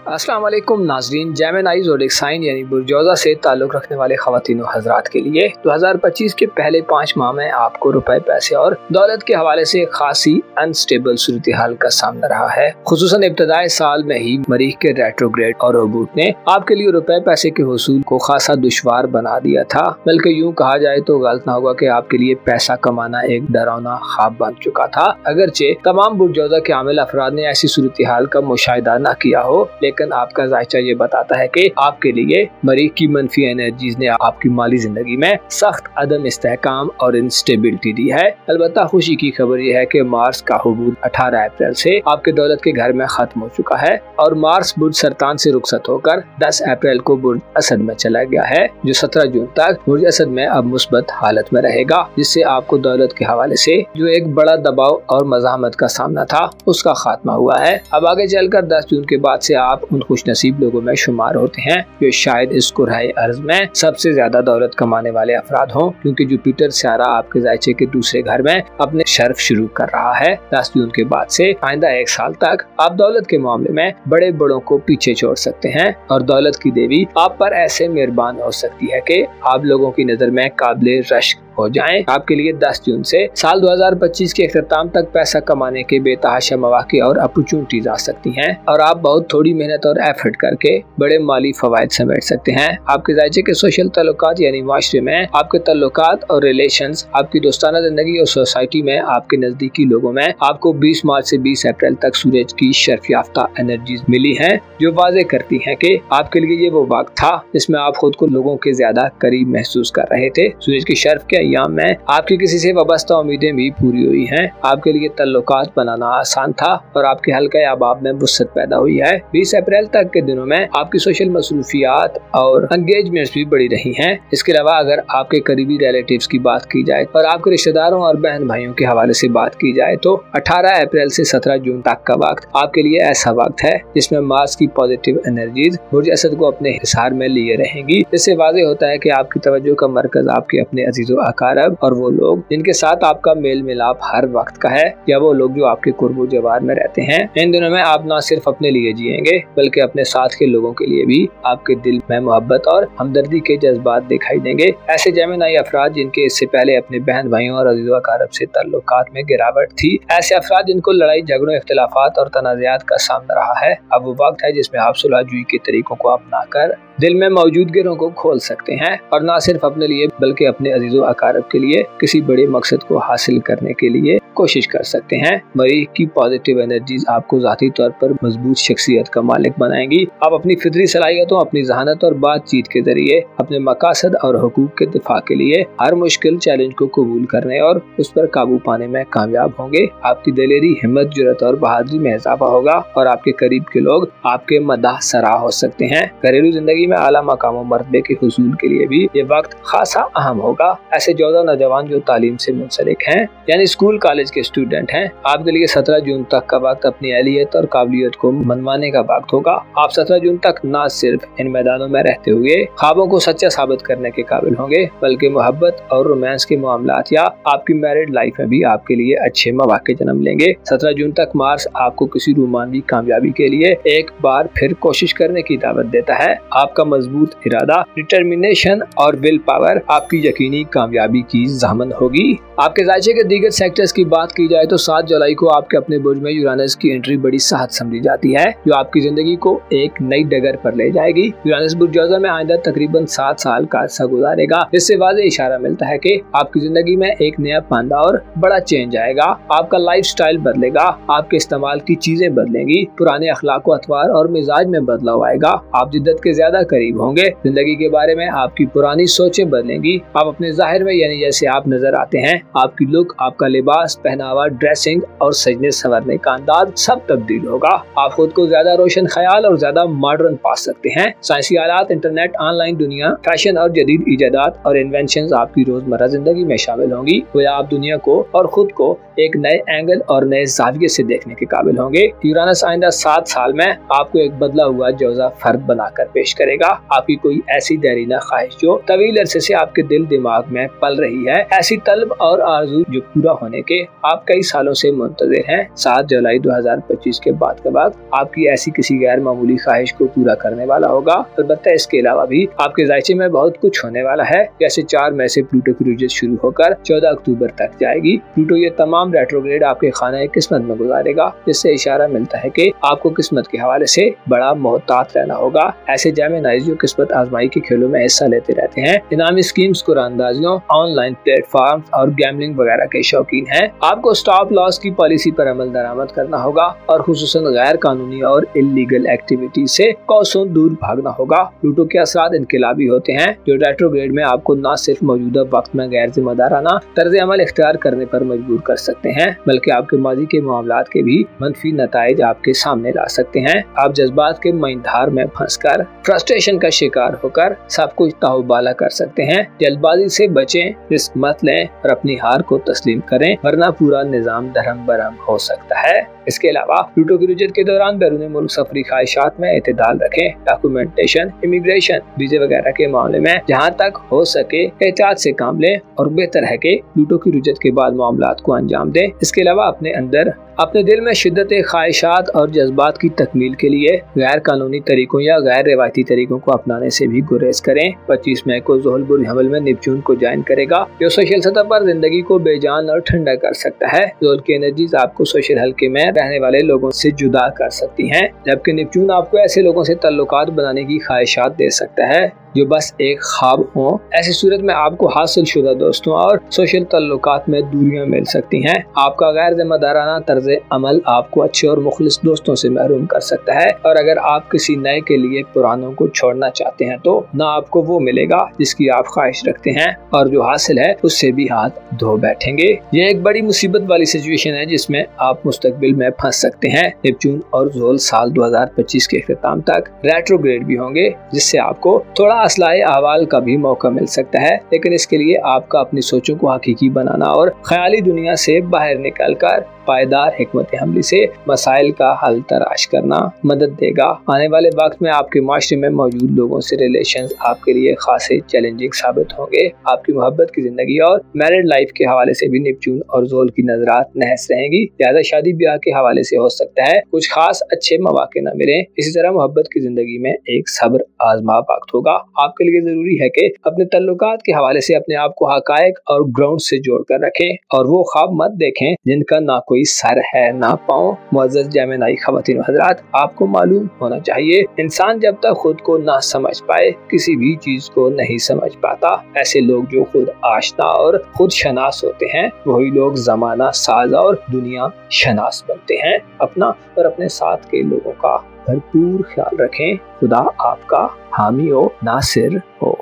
अस्सलाम वालेकुम नाजरीन। जेमिनी ज़ोडिएक साइन यानी बुर्जोज़ा से ताल्लुक़ रखने वाले ख़वातीन व हज़रात के लिए 2025 के पहले 5 माह में आपको रुपए, पैसे और दौलत के हवाले से खासी अनस्टेबल सूरत हाल का सामना रहा है। खुसूसन इब्तदाई साल में ही मरीख के रेट्रोग्रेड और अबूत ने आपके लिए रुपए पैसे के हुसूल को खासा दुश्वार बना दिया था। बल्कि यूँ कहा जाए तो गलत ना होगा कि आपके लिए पैसा कमाना एक डरावना ख्वाब बन चुका था। अगरचे तमाम बुर्जोज़ा के आमिल अफराद ने ऐसी सूरत हाल का मुशाहिदा न किया हो, लेकिन आपका जायचा ये बताता है कि आपके लिए मरीख की मनफी एनर्जीज ने आपकी माली जिंदगी में सख्त अदम इस्तेहकाम और इंस्टेबिलिटी दी है। अलबत्ता खुशी की खबर यह है कि मार्स का हुबूद 18 अप्रैल से आपके दौलत के घर में खत्म हो चुका है और मार्स बुर्ज सरतान से रुखसत होकर 10 अप्रैल को बुर्ज असद में चला गया है, जो 17 जून तक बुर्ज असद में अब मुस्बत हालत में रहेगा, जिससे आपको दौलत के हवाले से जो एक बड़ा दबाव और मज़ाहमत का सामना था उसका खात्मा हुआ है। अब आगे चलकर 10 जून के बाद से आप उन खुश नसीब लोगों में शुमार होते हैं जो शायद इस कुरहाए अर्ज में सबसे ज्यादा दौलत कमाने वाले अफराद हों, क्योंकि जुपिटर सियारा आपके जायचे के दूसरे घर में अपने शर्फ शुरू कर रहा है। 10 जून के बाद से आइंदा 1 साल तक आप दौलत के मामले में बड़े बड़ों को पीछे छोड़ सकते हैं और दौलत की देवी आप पर ऐसे मेहरबान हो सकती है कि आप लोगों की नजर में काबिले रश्क हो जाएं। आपके लिए 10 जून से साल 2025 के अख्ताम तक पैसा कमाने के बेतहाशा मौके और अपॉर्चुनिटीज आ सकती हैं और आप बहुत थोड़ी मेहनत और एफर्ट करके बड़े माली फवायद समेट सकते हैं। आपके जायचे के सोशल ताल्लुकात यानी माशरे में आपके ताल्लुकात और रिलेशंस, आपकी दोस्ताना जिंदगी और सोसाइटी में आपके नजदीकी लोगों में आपको 20 मार्च से 20 अप्रैल तक सूरज की शर्फ याफ्ता एनर्जीज मिली हैं, जो वाज़े करती हैं कि आपके लिए ये वो वक्त था जिसमें आप खुद को लोगों के ज्यादा करीब महसूस कर रहे थे। सूरज की शर्फ के अय्याम में आपकी किसी से वाबस्ता उम्मीदें भी पूरी हुई हैं। आपके लिए ताल्लुकात बनाना आसान था और आपके हल्के अहबाब में वुसअत पैदा हुई है। 20 अप्रैल तक के दिनों में आपकी सोशल मसरूफियात और एंगेजमेंट्स भी बढ़ी रही हैं। इसके अलावा अगर आपके करीबी रिलेटिव्स की बात की जाए और आपके रिश्तेदारों और बहन भाइयों के हवाले से बात की जाए तो 18 अप्रैल से 17 जून तक का वक्त आपके लिए ऐसा वक्त है जिसमें मार्स की पॉजिटिव एनर्जीज बुर्ज असद को अपने हिसार में लिए रहेंगी। इससे वाज़ेह होता है कि आपकी तवज्जो का मरकज आपके अपने अजीजो अकारब और वो लोग जिनके साथ आपका मेल मिलाप हर वक्त का है, या वो लोग जो आपके कुर्बो जवार में रहते हैं। इन दिनों में आप न सिर्फ अपने लिए जिएंगे बल्कि अपने साथ के लोगों के लिए भी आपके दिल में मोहब्बत और हमदर्दी के जज्बात दिखाई देंगे। ऐसे जेमिनी अफराद जिनके इससे पहले अपने बहन भाइयों और अजीजो अकारब से ताल्लुकात में गिरावट थी, ऐसे अफराद जिनको लड़ाई झगड़ों, इख्तिलाफात और तनाज़ात का सामना रहा है, अब वो वक्त है जिसमें आप सुलहजुई के तरीकों को अपना कर दिल में मौजूद गिरों को खोल सकते हैं और न सिर्फ अपने लिए बल्कि अपने अजीजो अकारब के लिए किसी बड़े मकसद को हासिल करने के लिए कोशिश कर सकते हैं। मरीख की पॉजिटिव एनर्जीज आपको ज़ाती तौर पर मजबूत शख्सियत का मालिक बनाएंगी। आप अपनी फितरी सलाहियतों, अपनी जहानत और बातचीत के जरिए अपने मकासद और हुकूक के दिफा के लिए हर मुश्किल चैलेंज को कबूल करने और उस पर काबू पाने में कामयाब होंगे। आपकी दिलेरी, हिम्मत, जुर्रत और बहादुरी में इजाफा होगा और आपके करीब के लोग आपके मदाह सराह हो सकते हैं। घरेलू जिंदगी में आला मकाम और मर्तबे के हुसूल के लिए भी ये वक्त खासा अहम होगा। ऐसे 14 नौजवान जो तालीम से मुंसलिक हैं यानी स्कूल कॉलेज के स्टूडेंट हैं, आपके लिए 17 जून तक का वक्त अपनी अहलियत और काबिलियत को मनवाने का वक्त होगा। आप 17 जून तक न सिर्फ इन मैदानों में रहते हुए ख्वाबों को सच्चा साबित करने के काबिल होंगे, बल्कि मोहब्बत और रोमांस के मामलात या आपकी मैरिड लाइफ में भी आपके लिए अच्छे मौके जन्म लेंगे। 17 जून तक मार्स आपको किसी रोमानी कामयाबी के लिए एक बार फिर कोशिश करने की दावत देता है। आपका मजबूत इरादा, डिटर्मिनेशन और विल पावर आपकी यकीनी कामयाबी की ज़मानत होगी। आपके जायचे के दीगर सेक्टर्स की बात की जाए तो 7 जुलाई को आपके अपने बुर्ज में यूरानस की एंट्री बड़ी साहत समझी जाती है, जो आपकी जिंदगी को एक नई डगर पर ले जाएगी। यूरानस बुर्जोज़ा में आइंदा तकरीबन 7 साल का अरसा गुजारेगा। इससे वाज़ेह इशारा मिलता है कि आपकी जिंदगी में एक नया पांदा और बड़ा चेंज आएगा। आपका लाइफ स्टाइल बदलेगा, आपके इस्तेमाल की चीजें बदलेंगी, पुराने अखलाक व अतवार और मिजाज में बदलाव आएगा। आप जिद्दत के ज्यादा करीब होंगे। जिंदगी के बारे में आपकी पुरानी सोचें बदलेंगी। आप अपने जाहिर में यानी जैसे आप नजर आते हैं, आपकी लुक, आपका लिबास, पहनावा, ड्रेसिंग और सजने संवरने का अंदाज सब तब्दील होगा। आप खुद को ज्यादा रोशन ख्याल और ज्यादा मॉडर्न पा सकते हैं। साइंसी आलात, इंटरनेट, ऑनलाइन दुनिया, फैशन और जदीद इजादात और इन्वेंशंस आपकी रोजमर्रा जिंदगी में शामिल होंगी। वो आप दुनिया को और खुद को एक नए एंगल और नए जाविये से देखने के काबिल होंगे। यूरानस आइंदा 7 साल में आपको एक बदला हुआ जौजा फर्द बनाकर पेश करेगा। करेगा। आपकी कोई ऐसी देरीना ख्वाहिश जो तवील अरसे से आपके दिल दिमाग में पल रही है, ऐसी तलब और आरज़ू जो पूरा होने के आप कई सालों से मुंतज़िर हैं। 7 जुलाई 2025 के बाद का वक्त आपकी ऐसी किसी गैर मामूली ख्वाहिश को पूरा करने वाला होगा। अलबत्ता इसके अलावा भी आपके ज़ायचे में बहुत कुछ होने वाला है। जैसे 4 मई से प्लूटो की रुजत शुरू होकर 14 अक्टूबर तक जाएगी। प्लूटो ये तमाम रेट्रोग्रेड आपके खाने किस्मत में गुजारेगा, जिससे इशारा मिलता है कि आपको किस्मत के हवाले से बड़ा मोहतात रहना होगा। ऐसे जेमिनाइज जो किस्मत आजमाई के खेलों में हिस्सा लेते रहते हैं, इनामी स्कीम्स, कुरानदाजियों, ऑनलाइन प्लेटफॉर्म और गैम्बलिंग वगैरह के शौकीन हैं, आपको स्टॉप लॉस की पॉलिसी पर अमल दरामद करना होगा और खुसूसन गैर कानूनी और इल्लीगल एक्टिविटी से कोसों दूर भागना होगा। प्लूटो के असरात इनकलाबी होते हैं जो रेट्रोग्रेड में आपको न सिर्फ मौजूदा वक्त में गैर जिम्मेदाराना तर्ज अमल इख्तियार करने पर मजबूर कर सकते हैं, बल्कि आपके माजी के मामलात के भी मनफी नताइज आपके सामने ला सकते हैं। आप जज्बात के मईधार में फंसकर फ्रस्ट्रेशन का शिकार होकर सब कुछ ताहुबाला कर सकते हैं। जल्दबाजी से बचें, रिस्क मत लें और अपनी हार को तस्लीम करें, वरना पूरा निजाम दरहम बरहम हो सकता है। इसके अलावा प्लूटो की रुजत के दौरान बैरून मुल्क सफरी ख्वाहिशात में एतदाल रखें। डॉक्यूमेंटेशन, इमिग्रेशन, वीजे वगैरह के मामले में जहाँ तक हो सके एहतियात से काम लें और बेहतर है कि प्लूटो की रुजत के बाद मामलात को अंजाम दें। इसके अलावा अपने दिल में शिद्दत ख्वाहिशात और जज्बात की तकमील के लिए गैर कानूनी तरीकों या गैर रिवायती तरीकों को अपनाने से भी गुरेज करें। 25 मई को ज़ोहल बुर्ज हमल में नेपच्यून को ज्वाइन करेगा, जो सोशल सतह पर जिंदगी को बेजान और ठंडा कर सकता है। ज़ोहल की एनर्जीज आपको सोशल हल्के में रहने वाले लोगों से जुदा कर सकती हैं, जबकि नेपच्यून आपको ऐसे लोगों से ताल्लुकात बनाने की ख्वाहिशात दे सकता है जो बस एक ख्वाब हो। ऐसी सूरत में आपको हासिल शुदा दोस्तों और सोशल ताल्लुकात में दूरियां मिल सकती हैं। आपका गैर जिम्मेदाराना तर्ज अमल आपको अच्छे और मुखलिस दोस्तों से महरूम कर सकता है, और अगर आप किसी नए के लिए पुरानों को छोड़ना चाहते हैं तो ना आपको वो मिलेगा जिसकी आप ख्वाहिश रखते हैं, और जो हासिल है उससे भी हाथ धो बैठेंगे। यह एक बड़ी मुसीबत वाली सिचुएशन है जिसमें आप मुस्तकबिल में फंस सकते हैं। नेपच्यून और ज़ोहल साल 2025 के इख्तिताम तक रेट्रोग्रेड भी होंगे, जिससे आपको थोड़ा असलाए अहवाल का भी मौका मिल सकता है, लेकिन इसके लिए आपका अपनी सोचों को हकीकी बनाना और ख्याली दुनिया से बाहर निकलकर पायदार हिकमत अमली से मसाइल का हल तलाश करना मदद देगा। आने वाले वक्त में आपके माशरे में मौजूद लोगों से रिलेशंस आपके लिए खासे चैलेंजिंग साबित होंगे। आपकी मोहब्बत की जिंदगी और मैरिड लाइफ के हवाले से भी नेपच्यून और ज़ोहल की नजरात नहस रहेंगी, लिहाजा शादी ब्याह के हवाले से हो सकता है कुछ खास अच्छे मौके न मिले। इसी तरह मोहब्बत की जिंदगी में एक सब्र आजमा वक्त होगा। आपके लिए जरूरी है कि अपने तल्लुकात के हवाले से अपने आप को हकायक और ग्राउंड से जोड़कर रखें और वो ख्वाब मत देखें जिनका ना कोई सर है ना पाँव। मुअज़्ज़ज़ जेमिनाई ख़वातीन व हज़रात, आपको मालूम होना चाहिए इंसान जब तक खुद को ना समझ पाए किसी भी चीज को नहीं समझ पाता। ऐसे लोग जो खुद आशना और खुद शनास होते हैं वही लोग जमाना साज और दुनिया शनास बनते हैं। अपना और अपने साथ के लोगों का भरपूर ख्याल रखें। खुदा आपका हामी हो नासिर हो।